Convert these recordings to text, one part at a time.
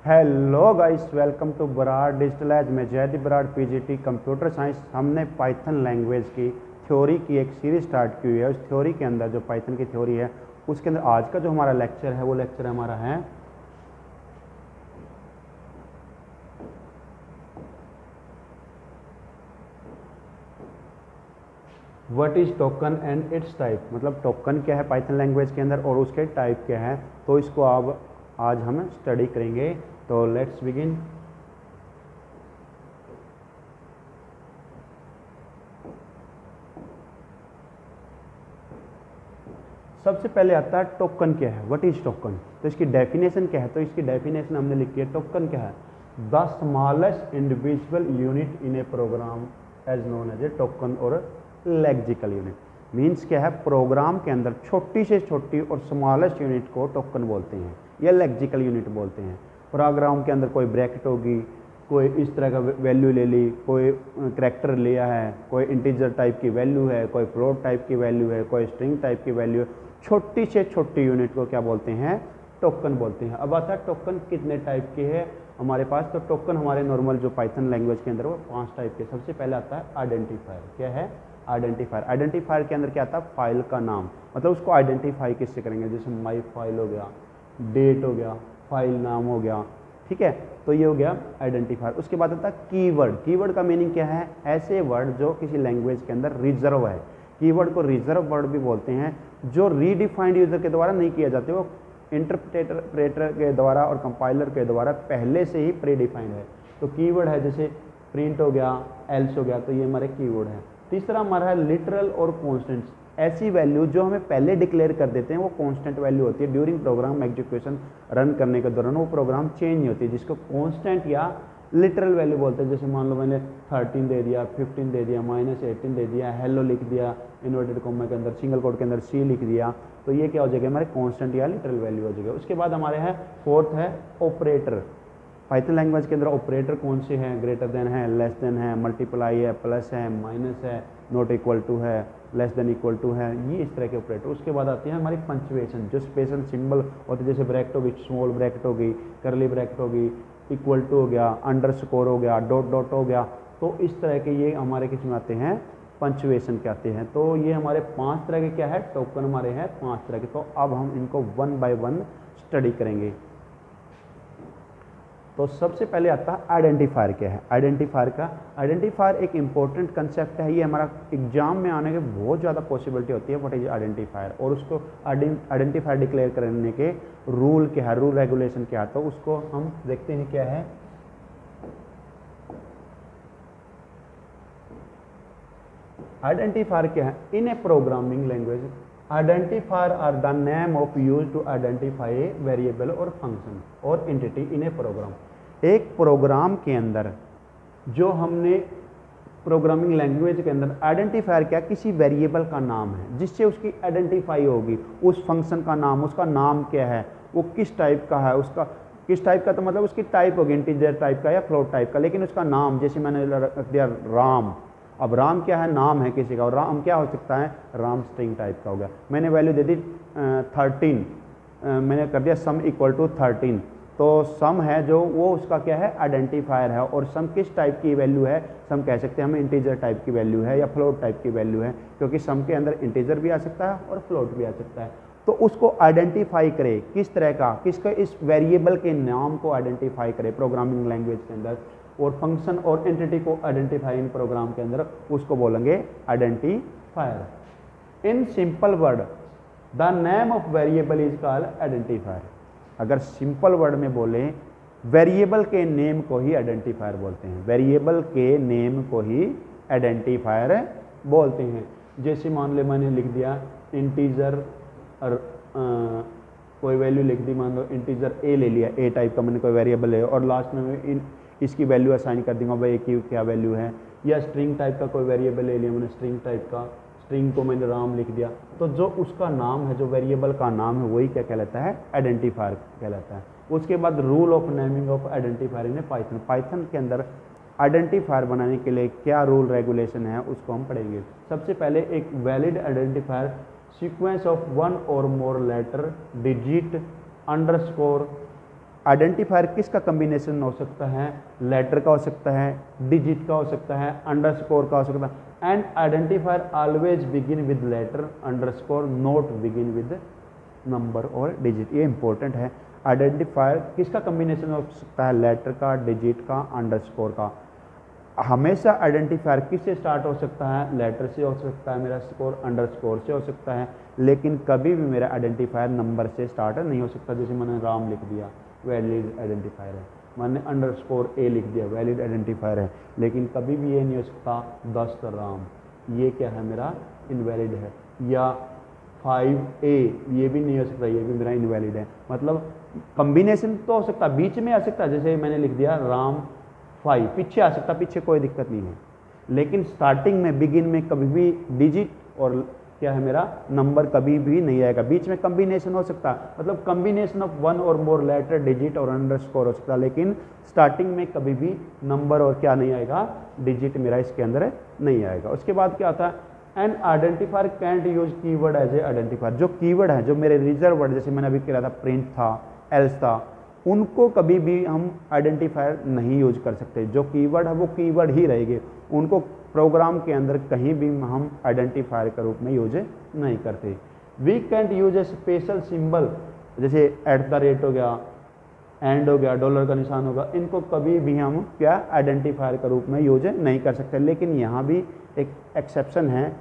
Hello guys, welcome to Brar digital age. मैं Jaideep Brar, PGT computer science. हमने Python language की theory की एक सीरीज स्टार्ट की हुई है। उस थ्योरी के अंदर जो पाइथन की थ्योरी है उसके अंदर आज का जो हमारा लेक्चर है वो लेक्चर हमारा है what is token and it's type. मतलब टोकन क्या है पाइथन लैंग्वेज के अंदर और उसके टाइप क्या है, तो इसको अब आज हम स्टडी करेंगे। तो लेट्स बिगिन। सबसे पहले आता है टोकन क्या है, व्हाट इज टोकन। तो इसकी डेफिनेशन क्या है, तो इसकी डेफिनेशन हमने लिखी है। टोकन क्या है, the smallest individual unit in a program as known as a token और लेक्सिकल यूनिट। मीन्स क्या है, प्रोग्राम के अंदर छोटी से छोटी और स्मॉलेस्ट यूनिट को टोकन बोलते हैं या लेक्सिकल यूनिट बोलते हैं। प्रोग्राम के अंदर कोई ब्रैकेट होगी, कोई इस तरह का वैल्यू ले ली, कोई करैक्टर लिया है, कोई इंटीजर टाइप की वैल्यू है, कोई फ्लोट टाइप की वैल्यू है, कोई स्ट्रिंग टाइप की वैल्यू है। छोटी से छोटी यूनिट को क्या बोलते हैं, टोकन बोलते हैं। अब आता है टोकन कितने टाइप के हैं हमारे पास। तो टोकन हमारे नॉर्मल जो पाइथन लैंग्वेज के अंदर वो 5 टाइप के। सबसे पहले आता है आइडेंटिफायर। क्या है, आइडेंटिफायर। आइडेंटिफायर के अंदर क्या आता है, फाइल का नाम। मतलब उसको आइडेंटिफाई किससे करेंगे, जैसे माई फाइल हो गया, डेट हो गया, फाइल नाम हो गया, ठीक है। तो ये हो गया आइडेंटिफायर। उसके बाद आता है कीवर्ड। कीवर्ड का मीनिंग क्या है, ऐसे वर्ड जो किसी लैंग्वेज के अंदर रिजर्व है। कीवर्ड को रिजर्व वर्ड भी बोलते हैं, जो रीडिफाइंड यूजर के द्वारा नहीं किया जाते, वो इंटरप्रेटर के द्वारा और कंपाइलर के द्वारा पहले से ही प्री डिफाइंड है। तो कीवर्ड है जैसे प्रिंट हो गया, एल्स हो गया, तो ये हमारे कीवर्ड है। तीसरा हमारा है लिटरल और कॉन्स्टेंट्स। ऐसी वैल्यू जो हमें पहले डिक्लेयर कर देते हैं वो कांस्टेंट वैल्यू होती है। ड्यूरिंग प्रोग्राम एग्जीक्यूशन रन करने के दौरान वो प्रोग्राम चेंज नहीं होती, जिसको कांस्टेंट या लिटरल वैल्यू बोलते हैं। जैसे मान लो मैंने 13 दे दिया, 15 दे दिया, -18 दे दिया, हेलो लिख दिया इन्वर्टेड कॉमा के अंदर, सिंगल कोट के अंदर सी लिख दिया, तो ये क्या हो जाएगा, हमारे कांस्टेंट या लिटरल वैल्यू हो जाएगा। उसके बाद हमारे है फोर्थ है ऑपरेटर। पाइथन लैंग्वेज के अंदर ऑपरेटर कौन से हैं, ग्रेटर देन है, लेस देन है, मल्टीप्लाई है, प्लस है, माइनस है, नॉट इक्वल टू है, लेस देन इक्वल टू है, ये इस तरह के ऑपरेटर। उसके बाद आती है हमारी पंक्चुएशन, जो स्पेशल सिंबल होते हैं, जैसे ब्रैकेट होगी, स्मॉल ब्रैकेट होगी, करली ब्रैकेट होगी, इक्वल टू हो गया, अंडरस्कोर हो गया, डॉट डॉट हो गया। तो इस तरह के ये हमारे किस में आते हैं, पंक्चुएशन के आते हैं। तो ये हमारे 5 तरह के क्या है, टोकन हमारे हैं 5 तरह के। तो अब हम इनको 1 बाय 1 स्टडी करेंगे। तो सबसे पहले आता है आइडेंटिफायर। क्या है आइडेंटिफायर एक इंपॉर्टेंट कंसेप्ट है। ये हमारा एग्जाम में आने के बहुत ज़्यादा पॉसिबिलिटी होती है, व्हाट इज आइडेंटिफायर, और उसको आइडेंटिफायर डिक्लेयर करने के रूल क्या है, रूल रेगुलेशन क्या है, तो उसको हम देखते हैं क्या है। आइडेंटिफायर क्या है, in a programming language identifier are the name of use to identify a variable और फंक्शन और एंटिटी इन ए प्रोग्राम। एक प्रोग्राम के अंदर जो हमने प्रोग्रामिंग लैंग्वेज के अंदर आइडेंटिफायर क्या, किसी वेरिएबल का नाम है जिससे उसकी आइडेंटिफाई होगी। उस फंक्शन का नाम, उसका नाम क्या है, वो किस टाइप का है, उसका किस टाइप का, तो मतलब उसकी टाइप होगी इंटीजर टाइप का या फ्लोट टाइप का, लेकिन उसका नाम, जैसे मैंने रख दिया राम। अब राम क्या है, नाम है किसी का, और राम क्या हो सकता है, राम स्ट्रिंग टाइप का हो गया। मैंने वैल्यू दे दी 13, मैंने कर दिया सम इक्वल टू 13, तो सम है जो वो उसका क्या है, आइडेंटिफायर है। और सम किस टाइप की वैल्यू है, सम कह सकते हैं हमें इंटीजर टाइप की वैल्यू है या फ्लोट टाइप की वैल्यू है, क्योंकि सम के अंदर इंटीजर भी आ सकता है और फ्लोट भी आ सकता है। तो उसको आइडेंटिफाई करे किस तरह का, किसका, इस वेरिएबल के नाम को आइडेंटिफाई करे प्रोग्रामिंग लैंग्वेज के अंदर, और फंक्शन और एंटिटी को आइडेंटिफाई इन प्रोग्राम के अंदर, उसको बोलेंगे identifier. In simple word the name of variable is called identifier. अगर सिंपल वर्ड में बोले, वेरिएबल के नेम को ही आइडेंटिफायर बोलते हैं, वेरिएबल के नेम को ही आइडेंटिफायर बोलते हैं। जैसे मान ले मैंने लिख दिया इंटीजर, और कोई वैल्यू लिख दी, मान लो इंटीजर ए ले लिया, ए टाइप का मैंने कोई वेरिएबल है, और लास्ट में इसकी वैल्यू असाइन कर दूंगा, भाई की क्या वैल्यू है। या स्ट्रिंग टाइप का कोई वेरिएबल ले लिया मैंने, स्ट्रिंग टाइप का, स्ट्रिंग को मैंने राम लिख दिया, तो जो उसका नाम है, जो वेरिएबल का नाम है, वही क्या कहलाता है, आइडेंटिफायर कहलाता है। उसके बाद rule of naming of identifier in Python. Python के अंदर आइडेंटिफायर बनाने के लिए क्या रूल रेगुलेशन है, उसको हम पढ़ेंगे। सबसे पहले एक वैलिड आइडेंटिफायर सीक्वेंस ऑफ 1 और मोर लेटर, डिजिट, अंडरस्कोर, आइडेंटिफायर किसका कम्बिनेशन हो सकता है, लेटर का हो सकता है, डिजिट का हो सकता है, अंडरस्कोर का हो सकता है। And identifier always begin with letter, underscore not begin with number और डिजिट। ये इंपॉर्टेंट है। आइडेंटिफायर किसका कम्बिनेशन हो सकता है, लेटर का, डिजिट का, अंडरस्कोर का। हमेशा आइडेंटिफायर किससे स्टार्ट हो सकता है, लेटर से हो सकता है, मेरा स्कोर अंडरस्कोर से हो सकता है, लेकिन कभी भी मेरा आइडेंटिफायर नंबर से स्टार्ट नहीं हो सकता। जैसे मैंने राम लिख दिया, वैलिड आइडेंटिफायर है, मैंने अंडरस्कोर ए लिख दिया, वैलिड आइडेंटिफायर है, लेकिन कभी भी ये नहीं हो सकता दस्त राम, ये क्या है, मेरा इनवैलिड है। या 5A, ये भी नहीं हो सकता, ये भी मेरा इनवैलिड है। मतलब कॉम्बिनेशन तो हो सकता है, बीच में आ सकता है, जैसे मैंने लिख दिया राम 5, पीछे आ सकता, पीछे कोई दिक्कत नहीं है, लेकिन स्टार्टिंग में, बिगिन में कभी भी डिजिट और क्या है मेरा नंबर कभी भी नहीं आएगा। बीच में कॉम्बिनेशन हो सकता है, मतलब कॉम्बिनेशन ऑफ वन और मोर लेटर, डिजिट और अंडरस्कोर हो सकता है, लेकिन स्टार्टिंग में कभी भी नंबर और क्या नहीं आएगा, डिजिट मेरा इसके अंदर नहीं आएगा। उसके बाद क्या आता है, and identifier can't use keyword as a identifier. जो कीवर्ड है, जो मेरे रिजर्व वर्ड, जैसे मैंने अभी कहा था प्रिंट था, एल्स था, उनको कभी भी हम आइडेंटिफायर नहीं यूज कर सकते। जो कीवर्ड है वो कीवर्ड ही रहेंगे, उनको प्रोग्राम के अंदर कहीं भी हम आइडेंटिफायर के रूप में यूज नहीं करते। We can't use a special symbol, जैसे एट द रेट हो गया, एंड हो गया, डॉलर का निशान होगा, इनको कभी भी हम क्या आइडेंटिफायर के रूप में यूज नहीं कर सकते। लेकिन यहाँ भी एक एक्सेप्शन है,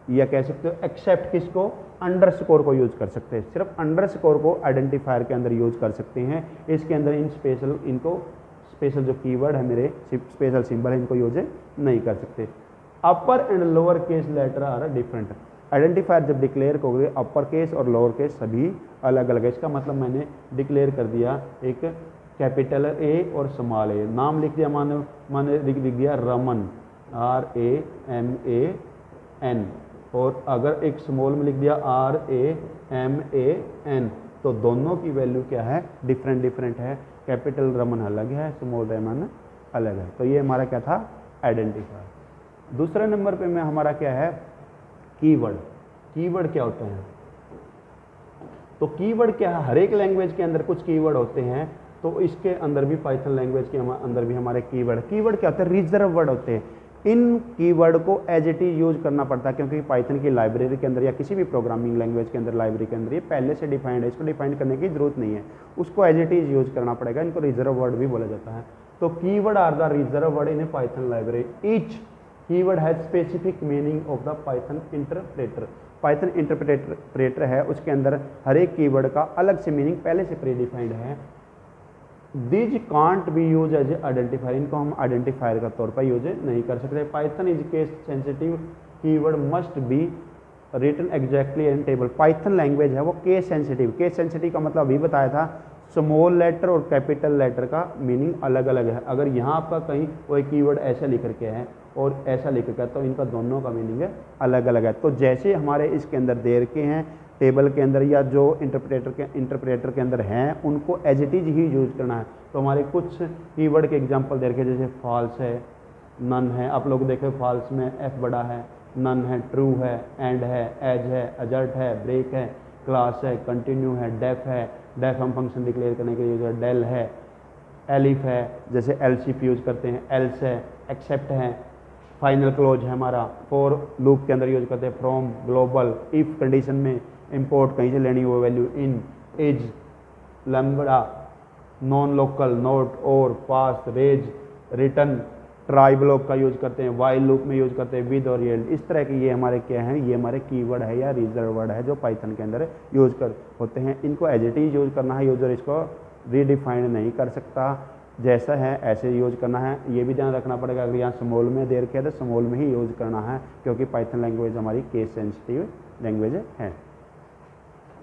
या कह सकते हो एक्सेप्ट किसको, अंडरस्कोर को यूज कर सकते हैं। सिर्फ अंडरस्कोर को आइडेंटिफायर के अंदर यूज कर सकते हैं, इसके अंदर इनको स्पेशल जो कीवर्ड है मेरे, स्पेशल सिंबल है, इनको यूज नहीं कर सकते। Upper and lower case letter are different. Identifier जब डिक्लेयर करोगे, अपर केस और लोअर केस सभी अलग अलग है। इसका मतलब मैंने डिक्लेयर कर दिया एक कैपिटल ए और स्मॉल ए, नाम लिख दिया, मैंने लिख दिया रमन, RAMAN, और अगर एक स्मॉल में लिख दिया RAMAN, तो दोनों की वैल्यू क्या है, डिफरेंट है। कैपिटल रमन अलग है, स्मॉल रमन अलग है। तो ये हमारा क्या था, आइडेंटिफायर। दूसरे नंबर पे में हमारा क्या है, कीवर्ड। कीवर्ड क्या होते हैं, तो कीवर्ड क्या है, हर एक लैंग्वेज के अंदर कुछ कीवर्ड होते हैं, तो इसके अंदर भी पाइथन लैंग्वेज के अंदर भी हमारे कीवर्ड क्या होते हैं, रिजर्व वर्ड होते हैं। इन कीवर्ड को एज इट इज यूज करना पड़ता है, क्योंकि पाइथन की लाइब्रेरी के अंदर या किसी भी प्रोग्रामिंग लैंग्वेज के अंदर लाइब्रेरी के अंदर ये पहले से डिफाइंड है, इसको डिफाइन करने की जरूरत नहीं है, उसको एज इट इज यूज करना पड़ेगा। इनको रिजर्व वर्ड भी बोला जाता है। तो keyword are the reserve word in a Python library. Each keyword has specific meaning of the Python interpreter. Python interpreter है, उसके अंदर हर एक कीवर्ड का अलग से मीनिंग पहले से प्री डिफाइंड है। These can't be use as a identifier, इनको हम आइडेंटिफायर का तौर पर यूज नहीं कर सकते। Python is case sensitive, keyword must be written exactly in table. Python language है वो केस सेंसिटिव। केस सेंसिटिव का मतलब अभी बताया था, स्मॉल लेटर और कैपिटल लेटर का मीनिंग अलग अलग है। अगर यहाँ आपका कहीं कोई कीवर्ड ऐसा लिख करके है और ऐसा लिख करके है, तो इनका दोनों का मीनिंग अलग अलग है। तो जैसे हमारे इसके अंदर दे रखे हैं टेबल के अंदर, या जो इंटरप्रेटर के अंदर हैं, उनको एज इट इज ही यूज करना है। तो हमारे कुछ कीवर्ड के एग्जांपल दे रखे, जैसे फॉल्स है, नन है, आप लोग देखें फॉल्स में एफ बड़ा है, नन है, ट्रू है, एंड है, एज है, अजर्ट है, ब्रेक है, क्लास है, कंटिन्यू है, डेफ है, डेफ हम फंक्शन डिक्लेयर करने के लिए यूज है, डेल है, एलिफ है, जैसे एलसीफ यूज करते हैं, एल्स है, एक्सेप्ट है, फाइनल क्लोज है हमारा, फॉर लूप के अंदर यूज करते हैं, फ्रॉम, ग्लोबल, इफ कंडीशन में इंपोर्ट कहीं से लेनी हो value, in, is, lambda, non local, note, और, पास, रेज, रिटर्न, ट्राई ब्लॉक का यूज करते हैं, वाइल लूप में यूज करते हैं, विद और येल्ड। इस तरह के ये हमारे क्या हैं, ये हमारे कीवर्ड है या रिजर्व वर्ड है जो पाइथन के अंदर यूज कर होते हैं। इनको एज इट इज यूज करना है, यूजर इसको रीडिफाइन नहीं कर सकता, जैसा है ऐसे यूज करना है। ये भी ध्यान रखना पड़ेगा, अगर यहाँ स्मॉल में दे रखे है तो स्मॉल में ही यूज करना है, क्योंकि पाइथन लैंग्वेज हमारी केस सेंसिटिव लैंग्वेज है।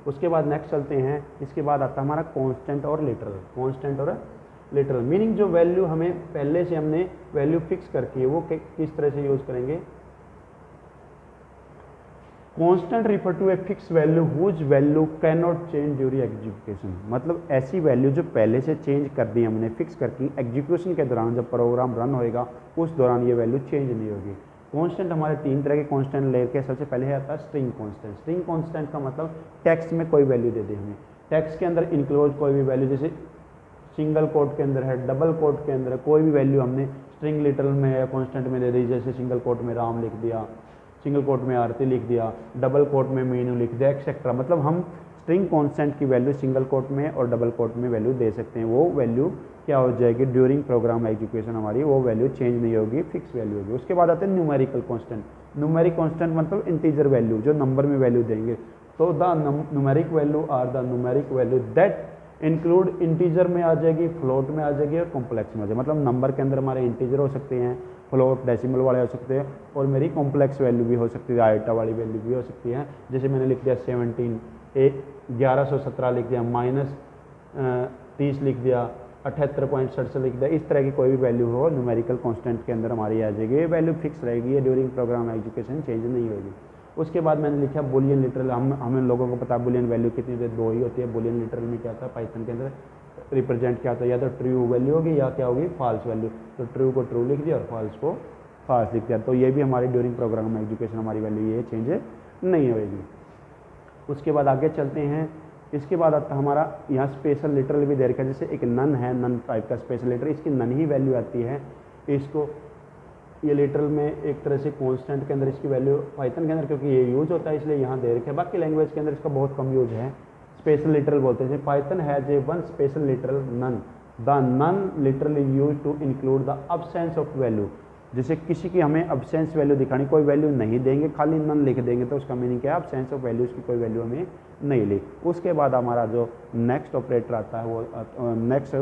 उसके बाद नेक्स्ट चलते हैं, इसके बाद आता है हमारा कांस्टेंट और लिटरल। कांस्टेंट और लिटरल मीनिंग, जो वैल्यू हमें पहले से हमने वैल्यू फिक्स करके है वो किस तरह से यूज करेंगे। Constant refer to a fix value whose value can not change during execution. मतलब ऐसी वैल्यू जो पहले से चेंज कर दी हमने, फिक्स करके, एग्जीक्यूशन के दौरान जब प्रोग्राम रन होएगा उस दौरान ये वैल्यू चेंज नहीं होगी। कांस्टेंट हमारे तीन तरह के कांस्टेंट लेके, सबसे पहले आता है स्ट्रिंग कांस्टेंट। स्ट्रिंग कांस्टेंट का मतलब टेक्स्ट में कोई वैल्यू दे दी हमें, टेक्स्ट के अंदर इंक्लोज कोई भी वैल्यू, जैसे सिंगल कोट के अंदर है, डबल कोट के अंदर है, कोई भी वैल्यू हमने स्ट्रिंग लिटरल में या कॉन्स्टेंट में दे दी, जैसे सिंगल कोट में राम लिख दिया, सिंगल कोट में आरती लिख दिया, डबल कोट में मीनू लिख दिया, एक्सेट्रा। मतलब हम स्ट्रिंग कॉन्स्टेंट की वैल्यू सिंगल कोट में और डबल कोट में वैल्यू दे सकते हैं। वो वैल्यू क्या हो जाएगी ड्यूरिंग प्रोग्राम एग्जीक्यूशन, हमारी वो वैल्यू चेंज नहीं होगी, फिक्स वैल्यू होगी। उसके बाद आते हैं न्यूमेरिकल कांस्टेंट। न्यूमेरिक कांस्टेंट मतलब इंटीजर वैल्यू, जो नंबर में वैल्यू देंगे। तो the numeric value are the numeric value that include integer में आ जाएगी, फ्लोट में आ जाएगी और कॉम्प्लेक्स में आ जाएगी। मतलब नंबर के अंदर हमारे इंटीजर हो सकते हैं, फ्लोट डेसिमल वाले हो सकते हैं, और मेरी कॉम्प्लेक्स वैल्यू भी हो सकती है, आइटा वाली वैल्यू भी हो सकती है। जैसे मैंने लिख दिया 17, 1117 लिख दिया, -30 लिख दिया, 78.67 लिख दिया। इस तरह की कोई भी वैल्यू हो न्यूमेरिकल कांस्टेंट के अंदर हमारी आ जाएगी, ये वैल्यू फिक्स रहेगी, ये ड्यूरिंग प्रोग्राम एग्जीक्यूशन चेंज नहीं होगी। उसके बाद मैंने लिखा बुलियन लिटरल। हमें लोगों को पता है बुलियन वैल्यू कितनी होती है, 2 ही होती है। बुलियन लिटरल में क्या होता है, पाइथन के अंदर रिप्रेजेंट क्या होता है, या तो ट्रू वैल्यू होगी या क्या होगी, फॉल्स वैल्यू। तो ट्रू को ट्रू लिख दिया और फॉल्स को फॉल्स लिख दिया। तो ये भी हमारी ड्यूरिंग प्रोग्राम एजुकेशन हमारी वैल्यू ये चेंज नहीं होगी। उसके बाद आगे चलते हैं। इसके बाद आता हमारा यहाँ स्पेशल लिटरल भी दे रखा है, जैसे एक नन है, नन टाइप का स्पेशल लिटरल, इसकी नन ही वैल्यू आती है। इसको ये लिटरल में एक तरह से कांस्टेंट के अंदर इसकी वैल्यू पाइथन के अंदर क्योंकि ये यूज होता है इसलिए यहाँ दे रखे है। बाकी लैंग्वेज के अंदर इसका बहुत कम यूज है। स्पेशल लिटरल बोलते हैं, Python has a one special literal none. The none literal is use to include the absence of value. जैसे किसी की हमें अब्सेंस वैल्यू दिखानी, कोई वैल्यू नहीं देंगे, खाली नन लिख देंगे, तो उसका मीनिंग क्या है, अब्सेंस ऑफ वैल्यूज की कोई वैल्यू हमें नहीं लिख। उसके बाद हमारा जो नेक्स्ट ऑपरेटर आता है वो नेक्स्ट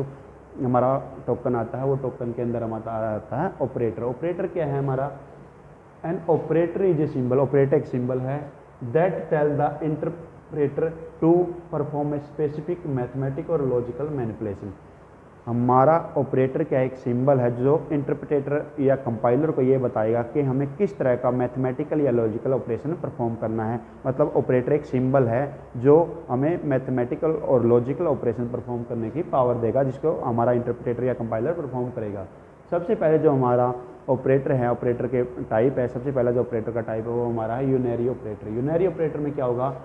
हमारा टोकन आता है, वो टोकन के अंदर हमारा आता है ऑपरेटर। ऑपरेटर क्या है हमारा, an operator is a symbol, operator एक सिंबल है that tell the interpreter to perform a specific mathematic और लॉजिकल मैनिपुलेशन। हमारा ऑपरेटर क्या एक सिंबल है जो इंटरप्रेटर या कंपाइलर को ये बताएगा कि हमें किस तरह का मैथमेटिकल या लॉजिकल ऑपरेशन परफॉर्म करना है। मतलब ऑपरेटर एक सिंबल है जो हमें मैथमेटिकल और लॉजिकल ऑपरेशन परफॉर्म करने की पावर देगा, जिसको हमारा इंटरप्रेटर या कंपाइलर परफॉर्म करेगा। सबसे पहले जो हमारा ऑपरेटर है, ऑपरेटर के टाइप है, सबसे पहला जो ऑपरेटर का टाइप है वो हमारा है यूनरी ऑपरेटर। यूनरी ऑपरेटर में क्या होगा,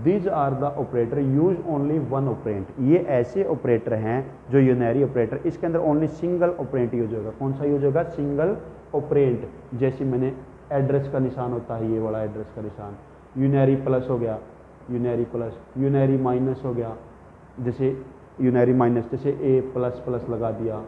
these are the operator use only one operand. ये ऐसे ऑपरेटर हैं जो यूनरी ऑपरेटर, इसके अंदर ओनली सिंगल ऑपरेंट यूज होगा। कौन सा यूज होगा, सिंगल ऑपरेंट। जैसे मैंने एड्रेस का निशान होता है, ये वाला एड्रेस का निशान, यूनरी प्लस हो गया, यूनरी प्लस, यूनरी माइनस हो गया, जैसे यूनरी माइनस, जैसे ए प्लस प्लस लगा दिया,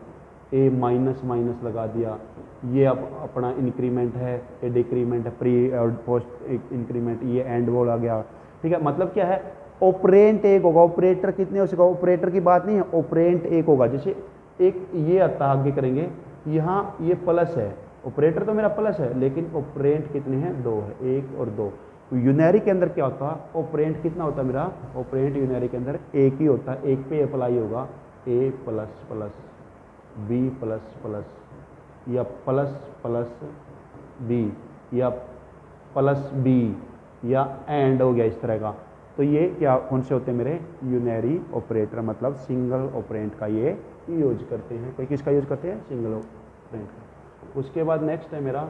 ए माइनस माइनस लगा दिया। ये अपना इंक्रीमेंट है, ये डिक्रीमेंट है, प्री और पोस्ट इंक्रीमेंट, ये एंड वॉल आ गया। ठीक है, मतलब क्या है, ऑपरेंट एक होगा, ऑपरेटर कितने हो सकेगा, ऑपरेटर की बात नहीं है, ऑपरेंट एक होगा। जैसे एक ये आता आगे करेंगे, यहाँ ये प्लस है, ऑपरेटर तो मेरा प्लस है, लेकिन ऑपरेंट कितने हैं, 2 है, 1 और 2। तो यूनरी के अंदर क्या होता है, ऑपरेंट कितना होता है मेरा, ऑपरेंट यूनरी के अंदर एक ही होता है, एक पे अप्लाई होगा, A plus plus B plus plus या प्लस प्लस बी या प्लस बी या एंड हो गया इस तरह का। तो ये क्या कौन से होते हैं मेरे, यूनरी ऑपरेटर, मतलब सिंगल ऑपरेंट का ये यूज करते हैं। कोई किसका यूज करते हैं, सिंगल ऑपरेंट का। उसके बाद नेक्स्ट है मेरा,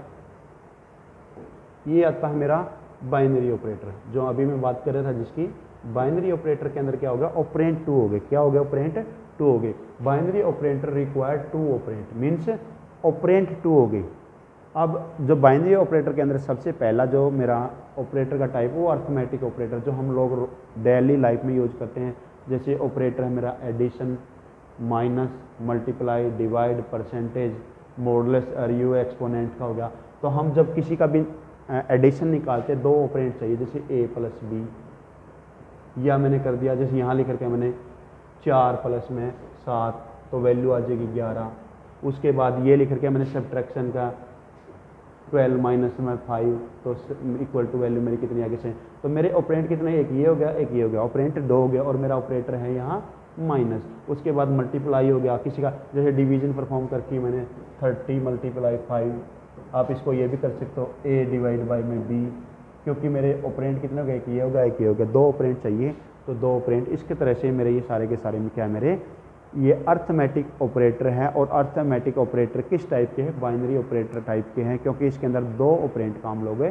ये आता है मेरा बाइनरी ऑपरेटर, जो अभी मैं बात कर रहा था, जिसकी बाइनरी ऑपरेटर के अंदर क्या हो गया, ऑपरेंट 2 हो गए। क्या हो गया, ऑपरेंट 2 हो गए। Binary operator required 2 operand, means operand 2 हो गई। अब जो बाइनरी ऑपरेटर के अंदर सबसे पहला जो मेरा ऑपरेटर का टाइप वो अर्थमेटिक ऑपरेटर, जो हम लोग डेली लाइफ में यूज करते हैं। जैसे ऑपरेटर है मेरा addition, minus, multiply, divide, percentage, modulus, आरयू, एक्सपोनेंट का हो गया। तो हम जब किसी का भी एडिशन निकालते हैं, 2 ऑपरेंट चाहिए, जैसे ए प्लस बी, या मैंने कर दिया जैसे यहाँ लिख करके मैंने 4 प्लस में 7, तो वैल्यू आ जाएगी 11। उसके बाद ये लिख करके मैंने सब्ट्रैक्शन का 12 माइनस में 5, तो इक्वल टू वैल्यू मेरी कितनी आगे से। तो मेरे ऑपरेंट कितने, एक ये हो गया, एक ये हो गया, ऑपरेंट 2 हो गया, और मेरा ऑपरेटर है यहाँ माइनस। उसके बाद मल्टीप्लाई हो गया, किसी का जैसे डिवीजन परफॉर्म करके मैंने 30 मल्टीप्लाई 5, आप इसको ये भी कर सकते हो, ए डिवाइड बाई में बी, क्योंकि मेरे ऑपरेंट कितने हो गए, एक ये हो गया, एक ये हो गया, 2 ऑपरेंट चाहिए, तो 2 ऑपरेंट। इसके तरह से मेरे ये सारे के सारे में क्या है, मेरे ये अर्थमेटिक ऑपरेटर हैं। और अर्थमेटिक ऑपरेटर किस टाइप के हैं, बाइनरी ऑपरेटर टाइप के हैं, क्योंकि इसके अंदर 2 ऑपरेंट का हम लोग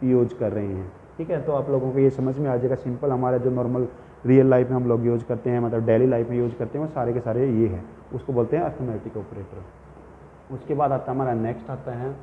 यूज कर रहे हैं। ठीक है, तो आप लोगों को ये समझ में आ जाएगा। सिंपल हमारा जो नॉर्मल रियल लाइफ में हम लोग यूज करते हैं, मतलब डेली लाइफ में यूज करते हैं, वो सारे के सारे ये है, उसको बोलते हैं अर्थमेटिक ऑपरेटर। उसके बाद आता है हमारा नेक्स्ट आता है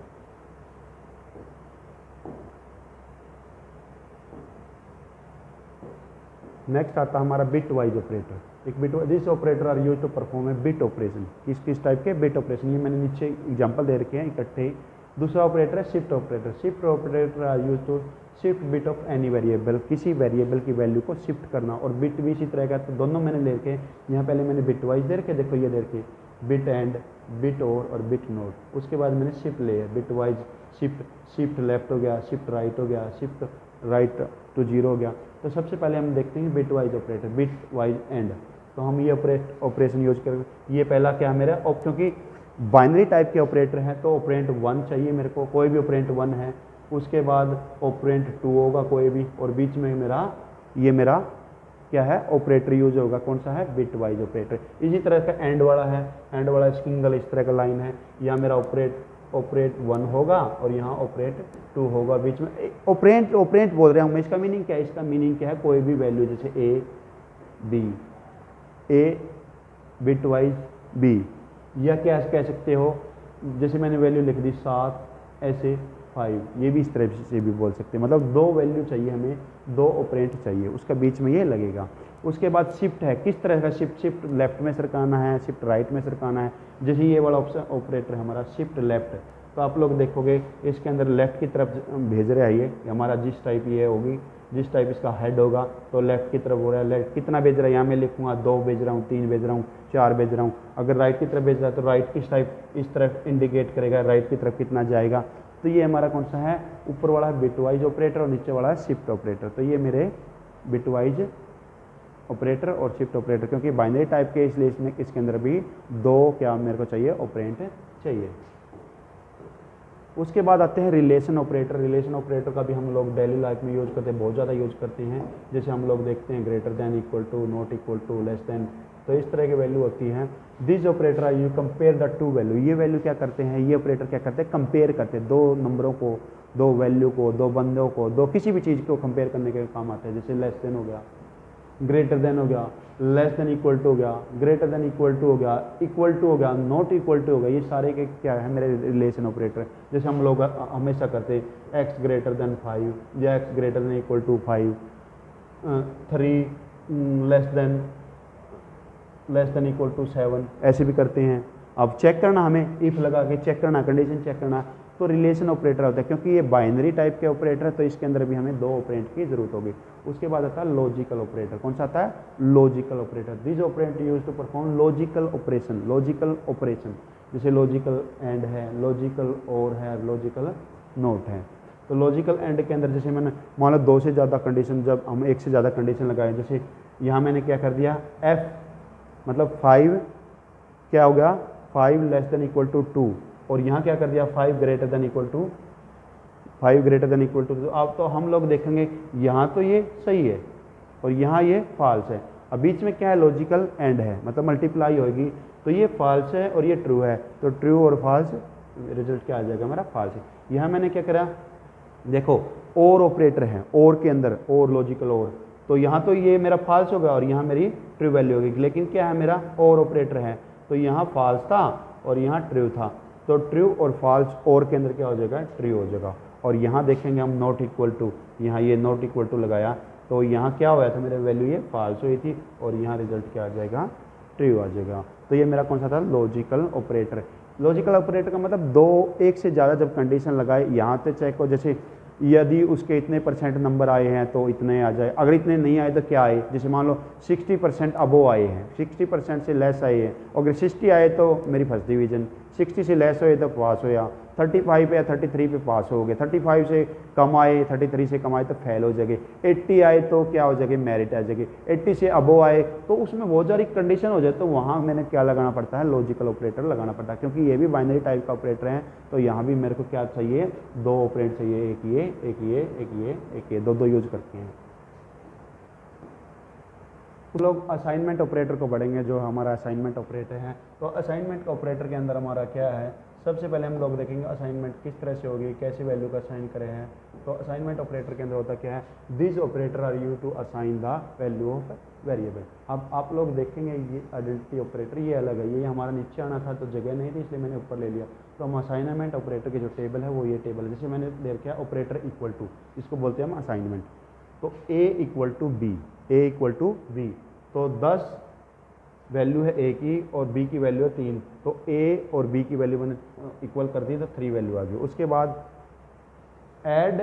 हमारा बिट वाइज ऑपरेटर। एक bit this operator are use to perform a bit operation. किस टाइप के बिट ऑपरेशन, ये मैंने नीचे एग्जांपल दे रखे हैं इकट्ठे। दूसरा ऑपरेटर है shift operator. Shift operator are use to shift bit of any variable, किसी वेरिएबल की वैल्यू को शिफ्ट करना। और बिट भी इसी तरह का, तो दोनों मैंने ले रखे, यहाँ पहले मैंने बिट वाइज दे रखे, देखो ये दे रखे बिट एंड, बिट और बिट नोट। उसके बाद मैंने शिफ्ट ले, बिट वाइज शिफ्ट लेफ्ट हो गया, शिफ्ट राइट हो गया, शिफ्ट राइट टू 0 हो गया। तो सबसे पहले हम देखते हैं bit wise operator, bit wise and. तो हम ये ऑपरेशन यूज करेंगे। ये पहला क्या है मेरा, क्योंकि बाइनरी टाइप के ऑपरेटर हैं तो ऑपरेंट 1 चाहिए मेरे को, कोई भी ऑपरेंट 1 है। उसके बाद ऑपरेंट 2 होगा कोई भी, और बीच में मेरा क्या है ऑपरेटर यूज होगा, कौन सा है, बिट वाइज ऑपरेटर। इसी तरह का एंड वाला है, एंड वाला सिंगल इस तरह का लाइन है, या मेरा ऑपरेट 1 होगा और यहाँ ऑपरेट 2 होगा, बीच में ऑपरेंट बोल रहे हैं हम। इसका मीनिंग क्या है, इसका मीनिंग क्या है, कोई भी वैल्यू जैसे ए बिट वाइज बी, या क्या कह सकते हो, जैसे मैंने वैल्यू लिख दी 7 ऐसे 5, ये भी इस तरह से भी बोल सकते हैं। मतलब 2 वैल्यू चाहिए हमें, 2 ऑपरेंट चाहिए, उसका बीच में ये लगेगा। उसके बाद शिफ्ट है, किस तरह का शिफ्ट लेफ्ट में सरकाना है, शिफ्ट राइट में सरकाना है। जैसे ये वाला ऑप्शन ऑपरेटर है हमारा शिफ्ट लेफ्ट, तो आप लोग देखोगे इसके अंदर लेफ्ट की तरफ भेज रहा है, ये हमारा जिस टाइप ये होगी, जिस टाइप इसका हेड होगा तो लेफ्ट की तरफ हो रहा है। लेफ्ट कितना भेज रहा है, यहाँ मैं लिखूंगा 2 भेज रहा हूँ, 3 भेज रहा हूँ, 4 भेज रहा हूँ। अगर राइट की तरफ भेज रहा है तो राइट किस टाइप, इस तरफ इंडिकेट करेगा राइट की तरफ कितना जाएगा। तो ये हमारा कौन सा है, ऊपर वाला है बिट वाइज ऑपरेटर और नीचे वाला है शिफ्ट ऑपरेटर। तो ये मेरे बिट वाइज ऑपरेटर और शिफ्ट ऑपरेटर, क्योंकि बाइनरी टाइप के इसलिए इसमें इसके अंदर भी 2 क्या मेरे को चाहिए, ऑपरेंट चाहिए। उसके बाद आते हैं रिलेशन ऑपरेटर। रिलेशन ऑपरेटर का भी हम लोग डेली लाइफ में यूज करते हैं, बहुत ज़्यादा यूज करते हैं। जैसे हम लोग देखते हैं greater than, equal to, not equal to, less than, तो इस तरह की वैल्यू होती है। This operator are you compare the 2 value. ये वैल्यू क्या करते हैं, ये ऑपरेटर क्या करते हैं, कंपेयर करते हैं 2 नंबरों को, 2 वैल्यू को, 2 बंदों को, 2 किसी भी चीज़ को कंपेयर करने के काम आता है। जैसे लेस देन हो गया, ग्रेटर देन हो गया, लेस देन इक्वल टू हो गया, ग्रेटर देन इक्वल टू हो गया, इक्वल टू हो गया, नॉट इक्वल टू हो गया। ये सारे के क्या है मेरे रिलेशन ऑपरेटर। जैसे हम लोग हमेशा करते हैं एक्स ग्रेटर देन 5, या x greater than equal to 5, 3 less than equal to 7, ऐसे भी करते हैं। अब चेक करना, हमें इफ लगा के चेक करना, कंडीशन चेक करना, तो रिलेशन ऑपरेटर होता है। क्योंकि ये बाइनरी टाइप के ऑपरेटर है तो इसके अंदर भी हमें 2 ऑपरेंट की जरूरत होगी। उसके बाद आता है लॉजिकल ऑपरेटर। कौन सा आता है, logical operator. This operator use to perform logical operation. Logical operation जैसे लॉजिकल एंड है, लॉजिकल और है, लॉजिकल नोट है। तो लॉजिकल एंड के अंदर जैसे मैंने मान लो 2 से ज़्यादा कंडीशन, जब हम 1 से ज़्यादा कंडीशन लगाए, जैसे यहाँ मैंने क्या कर दिया, एफ मतलब 5 क्या हो गया, 5 लेस देन इक्वल टू 2, और यहाँ क्या कर दिया 5 greater than equal to 5 greater than equal to. अब तो हम लोग देखेंगे यहाँ तो ये सही है और यहाँ ये फॉल्स है। अब बीच में क्या है, लॉजिकल एंड है, मतलब मल्टीप्लाई होगी, तो ये फॉल्स है और ये ट्रू है, तो ट्रू और फॉल्स रिजल्ट क्या आ जाएगा मेरा, फॉल्स है। यहाँ मैंने क्या करा, देखो और ऑपरेटर है, और के अंदर और लॉजिकल और, तो यहाँ तो ये मेरा फॉल्स होगा और यहाँ मेरी ट्रू वैल्यू होगी। लेकिन क्या है, मेरा और ऑपरेटर है तो यहाँ फॉल्स था और यहाँ ट्रू था, तो ट्रू और फॉल्स और के अंदर क्या हो जाएगा, ट्रू हो जाएगा। और यहाँ देखेंगे हम नॉट इक्वल टू, यहाँ ये नॉट इक्वल टू लगाया तो यहाँ क्या हुआ था, मेरे वैल्यू ये फॉल्स हुई थी और यहाँ रिजल्ट क्या आ जाएगा, ट्रू आ जाएगा। तो ये मेरा कौन सा था, लॉजिकल ऑपरेटर। लॉजिकल ऑपरेटर का मतलब 1 से ज़्यादा जब कंडीशन लगाए, यहाँ पे चेक हो, जैसे यदि उसके इतने % नंबर आए हैं तो इतने आ जाए, अगर इतने नहीं आए तो क्या आए, जैसे मान लो 60% अबो आए हैं, 60% से लेस आए हैं, अगर 60 आए तो मेरी फर्स्ट डिवीज़न, 60 से लेस हुए तो पास होया, 35 पे या 33 पे पास हो गए, 35 से कम आए, 33 से कम आए तो फेल हो जाएगी, 80 आए तो क्या हो जाएगी, मेरिट आ जाएगी, 80 से अबो आए तो उसमें बहुत सारी कंडीशन हो जाए, तो वहाँ मैंने क्या लगाना पड़ता है, लॉजिकल ऑपरेटर लगाना पड़ता है। क्योंकि ये भी बाइनरी टाइप का ऑपरेटर है तो यहाँ भी मेरे को क्या चाहिए, 2 ऑपरेट चाहिए, एक ये एक ये एक ये एक ये, 2 यूज करते हैं। तो लोग असाइनमेंट ऑपरेटर को पढ़ेंगे, जो हमारा असाइनमेंट ऑपरेटर है। तो असाइनमेंट ऑपरेटर के अंदर हमारा क्या है, सबसे पहले हम लोग देखेंगे असाइनमेंट किस तरह से होगी, कैसे वैल्यू का असाइन करे हैं। तो असाइनमेंट ऑपरेटर के अंदर होता क्या है, this operator are you to assign the value of variable. अब आप लोग देखेंगे ये आइडेंटिटी ऑपरेटर ये अलग है, ये हमारा नीचे आना था तो जगह नहीं थी इसलिए मैंने ऊपर ले लिया। तो हम असाइनमेंट ऑपरेटर की जो टेबल है वो ये टेबल है, जैसे मैंने दे रखा है ऑपरेटर इक्वल टू, इसको बोलते हैं हम असाइनमेंट। तो A equal to B, A equal to B, तो 10 वैल्यू है ए की और बी की वैल्यू है 3, तो ए और बी की वैल्यू मैंने इक्वल कर दी तो 3 वैल्यू आ गई। उसके बाद ऐड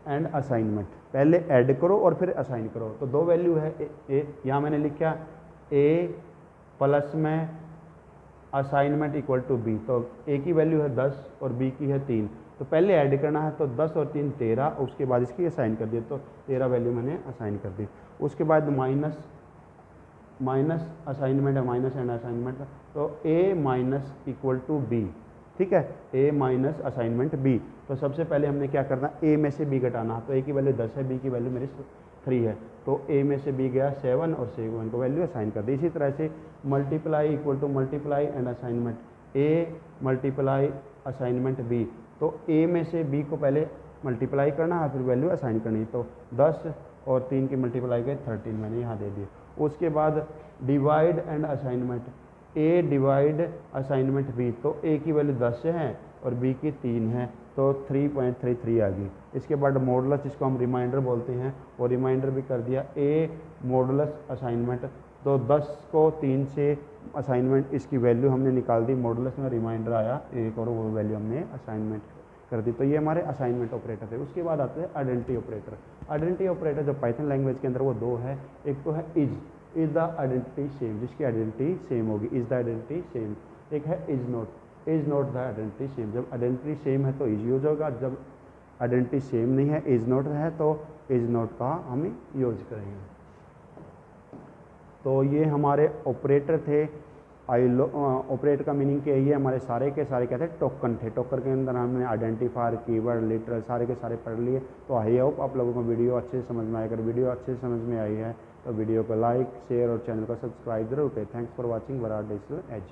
एंड असाइनमेंट, पहले ऐड करो और फिर असाइन करो। तो 2 वैल्यू है ए, यहाँ मैंने लिखा ए प्लस में असाइनमेंट इक्वल टू बी, तो ए की वैल्यू है 10 और बी की है 3, तो पहले ऐड करना है तो 10 और 3 13, उसके बाद इसकी असाइन कर दिया तो 13 वैल्यू मैंने असाइन कर दी। उसके बाद माइनस असाइनमेंट है, माइनस एंड असाइनमेंट, तो ए माइनस इक्वल टू बी, ठीक है, ए माइनस असाइनमेंट बी। तो सबसे पहले हमने क्या करना, ए में से बी घटाना, तो ए की वैल्यू 10 है, बी की वैल्यू मेरी 3 है, तो ए में से बी गया 7 और 7 को वैल्यू असाइन कर दी। इसी तरह से multiply equal to multiply and assignment, a multiply assignment b, तो ए में से बी को पहले मल्टीप्लाई करना है फिर वैल्यू असाइन करनी, तो 10 और 3 की मल्टीप्लाई के 13 मैंने यहाँ दे दिए। उसके बाद divide and assignment, a divide assignment b, तो ए की वैल्यू 10 है और बी की 3 है, तो 3.33 आ गई। इसके बाद मॉडुलस, जिसको हम रिमाइंडर बोलते हैं, वो रिमाइंडर भी कर दिया, ए मॉडुलस असाइनमेंट, तो 10 को 3 से असाइनमेंट इसकी वैल्यू हमने निकाल दी, मॉडुलस में रिमाइंडर आया एक और वो वैल्यू हमने असाइनमेंट कर दी। तो ये हमारे असाइनमेंट ऑपरेटर थे। उसके बाद आते हैं आइडेंटिटी ऑपरेटर। आइडेंटिटी ऑपरेटर जो पाइथन लैंग्वेज के अंदर वो 2 है, एक तो है इज द आइडेंटिटी सेम, जिसकी आइडेंटिटी सेम होगी, इज द आइडेंटिटी सेम। एक है is not the identity same, जब आइडेंटिटी सेम है तो इज यूज होगा, जब आइडेंटिटी सेम नहीं है, इज नॉट है, तो इज नॉट का हम यूज करेंगे। तो ये हमारे ऑपरेटर थे। ऑपरेटर का मीनिंग क्या है, ये हमारे सारे के सारे क्या थे, टोकन थे। टोकन के अंदर हमने आइडेंटिफायर, कीवर्ड, लिटरल सारे के सारे पढ़ लिए। तो आई होप आप लोगों को वीडियो अच्छे से समझ में आए। अगर वीडियो अच्छे से समझ में आई है तो वीडियो को लाइक, शेयर और चैनल को सब्सक्राइब जरूर करें। Thanks for watching Warad digital age.